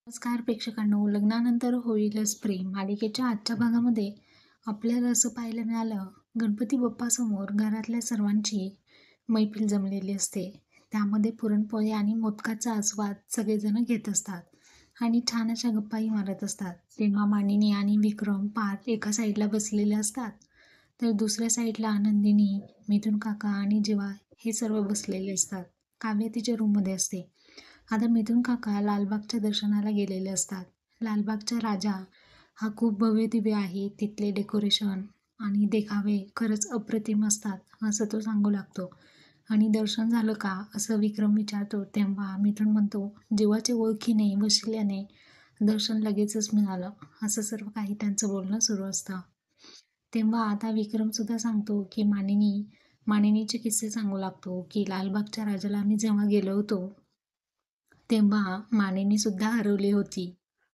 नमस्कार प्रेक्षकांनो, लग्नानंतर होईलच प्रेम मालिकेच्या आजच्या भागामध्ये आपल्याला असं पाहायला मिळालं, गणपती बाप्पासमोर घरातल्या सर्वांची मैफिल जमलेली असते. त्यामध्ये पुरणपोळी आणि मोदकाचा आस्वाद सगळेजण घेत असतात आणि छान अशा गप्पाही मारत असतात. तेव्हा मानिनी आणि विक्रम पार्थ एका साईडला बसलेले असतात, तर दुसऱ्या साईडला आनंदिनी, मिथुन काका आणि जीवा हे सर्व बसलेले असतात. काव्या तिच्या रूममध्ये असते. आता मिथुन काका लालबागच्या दर्शनाला गेलेले असतात. लालबागचा राजा हा खूप भव्य दिव्य आहे. तिथले डेकोरेशन आणि देखावे खरंच अप्रतिम असतात असं तो सांगू लागतो. आणि दर्शन झालं का असं विक्रम विचारतो. तेव्हा मिथुन म्हणतो, जीवाच्या ओळखीने वशिल्याने दर्शन लगेचच मिळालं. असं सर्व काही त्यांचं बोलणं सुरू असतं. तेव्हा आता विक्रम सुद्धा सांगतो की मानिनीचे किस्से सांगू लागतो की लालबागच्या राजाला आम्ही जेव्हा गेलो होतो तेव्हा मानिनी सुद्धा हरवली होती